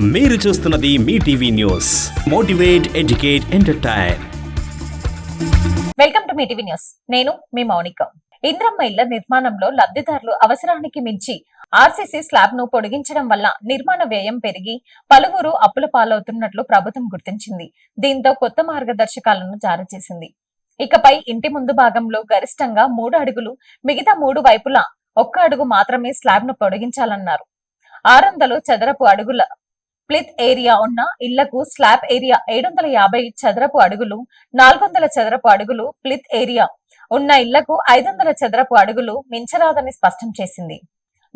మీరు చూస్తున్నది మీ TV news. Motivate, educate, entertain. Welcome to మీ టీవీ న్యూస్. నేను మీ మౌనిక. ఇంద్రమ్మ ఇళ్ల నిర్మాణంలో లబ్ధిదారులు అవసరానికి మించి ఆర్సీసీ స్లాబ్ ను పొడిగించడం వల్ల నిర్మాణ వ్యయం పెరిగి పలువురు అప్పుల పాలవుతున్నట్లు ప్రభుత్వం గుర్తించింది. దీంతో కొత్త మార్గదర్శకాలను జారీ చేసింది. ఇకపై ఇంటి ముందు భాగంలో గరిష్టంగా 3 అడుగులు, మిగతా 3 వైపులా 1 అడుగు మాత్రమే స్లాబ్ ను పొడిగించాలన్నారు. 600 చదరపు అడుగుల ప్లిత్ ఏరియా ఉన్న ఇళ్లకు స్లాబ్ ఏరియా 750 చదరపు అడుగులు, 400 చదరపు అడుగులు ప్లిత్ ఏరియా ఉన్న ఇళ్లకు 500 చదరపు అడుగులు మించరాదని స్పష్టం చేసింది.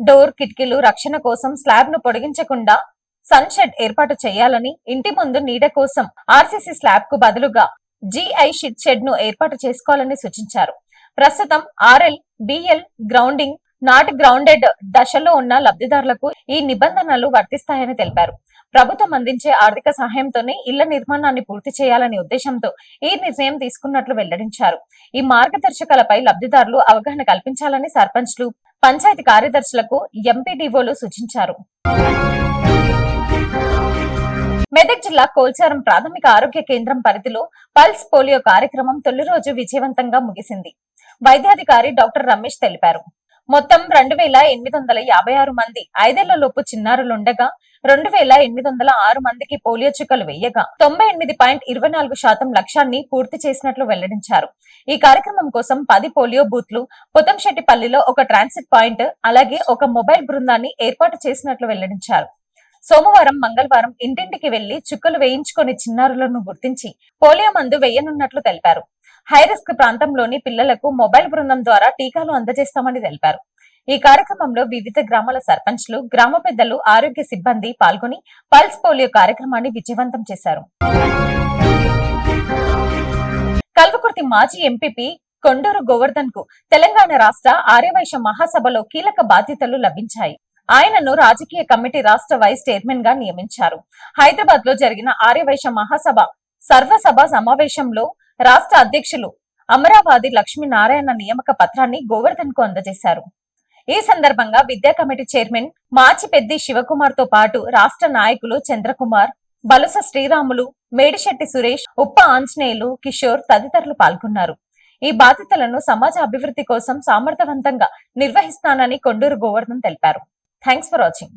డోర్, కిటికీలు రక్షణ కోసం స్లాబ్ ను పొడిగించకుండా సన్ షెడ్ ఏర్పాటు చేయాలని, ఇంటి ముందు నీడ కోసం ఆర్సీసీ స్లాబ్ కు బదులుగా జీఐ షెడ్ ను ఏర్పాటు చేసుకోవాలని సూచించారు. ప్రస్తుతం RL, BL grounding, not grounded దశలో ఉన్న లబ్ధిదారులకు ఈ నిబంధనలు వర్తిస్తాయని తెలిపారు. ప్రభుత్వం అందించే ఆర్థిక సహాయంతోనే ఇళ్ల నిర్మాణాన్ని పూర్తి చేయాలనే ఉద్దేశంతో ఈ నిర్ణయం తీసుకున్నట్లు వెల్లడించారు. ఈ మార్గదర్శకాలపై లబ్ధిదారులు అవగాహన కల్పించాలని సర్పంచ్లు, పంచాయతీ కార్యదర్శులకు ఎంపీడీఓలు సూచించారు. మెదక్ జిల్లా కోల్చారం ప్రాథమిక ఆరోగ్య కేంద్రం పరిధిలో పల్స్ పోలియో కార్యక్రమం తొలి రోజు విజయవంతంగా ముగిసింది. వైద్యాధికారి డాక్టర్ రమేష్ తెలిపారు. మొత్తం 2856 మంది 5 ఏళ్లలోపు చిన్నారులుండగా 2806 మందికి పోలియో చుక్కలు వేయగా 98.24% లక్ష్యాన్ని పూర్తి చేసినట్లు వెల్లడించారు. ఈ కార్యక్రమం కోసం 10 పోలియో బూత్లు, పొతంశెట్టిపల్లిలో ఒక ట్రాన్సిట్ పాయింట్, అలాగే ఒక మొబైల్ బృందాన్ని ఏర్పాటు చేసినట్లు వెల్లడించారు. సోమవారం, మంగళవారం ఇంటింటికి వెళ్లి చుక్కలు వేయించుకుని చిన్నారులను గుర్తించి పోలియో మందు వేయనున్నట్లు తెలిపారు. హైరిస్క్ ప్రాంతంలోని పిల్లలకు మొబైల్ బృందం ద్వారా టీకాలు అందజేస్తామని తెలిపారు. ఈ కార్యక్రమంలో వివిధ గ్రామాల సర్పంచ్లు, గ్రామ పెద్దలు, ఆరోగ్య సిబ్బంది పాల్గొని పల్స్ పోలియో కార్యక్రమాన్ని విజయవంతం చేశారు. కల్వకుర్తి మాజీ ఎంపీపీ కొండూరు గోవర్ధన్ కు తెలంగాణ రాష్ట్ర ఆర్యవైశ్య మహాసభలో కీలక బాధ్యతలు లభించాయి. ఆయనను రాజకీయ కమిటీ రాష్ట్ర వైస్ చైర్మన్ గా నియమించారు. హైదరాబాద్ లో జరిగిన ఆర్యవైశ్య మహాసభ సర్వసభ సమావేశంలో రాష్ట్ర అధ్యక్షులు అమరావతి లక్ష్మీనారాయణ నియామక పత్రాన్ని గోవర్ధన్ కు అందజేశారు. ఈ సందర్భంగా విద్యా కమిటీ చైర్మన్ మాచిపెద్ది శివకుమార్ తో పాటు రాష్ట్ర నాయకులు చంద్రకుమార్, బలుస శ్రీరాములు, మేడిశెట్టి సురేష్, ఉప్ప ఆంజనేయులు, కిషోర్ తదితరులు పాల్గొన్నారు. ఈ బాధ్యతలను సమాజ అభివృద్ధి కోసం సమర్థవంతంగా నిర్వహిస్తానని కొండూరు గోవర్ధన్ తెలిపారు. Thanks for watching.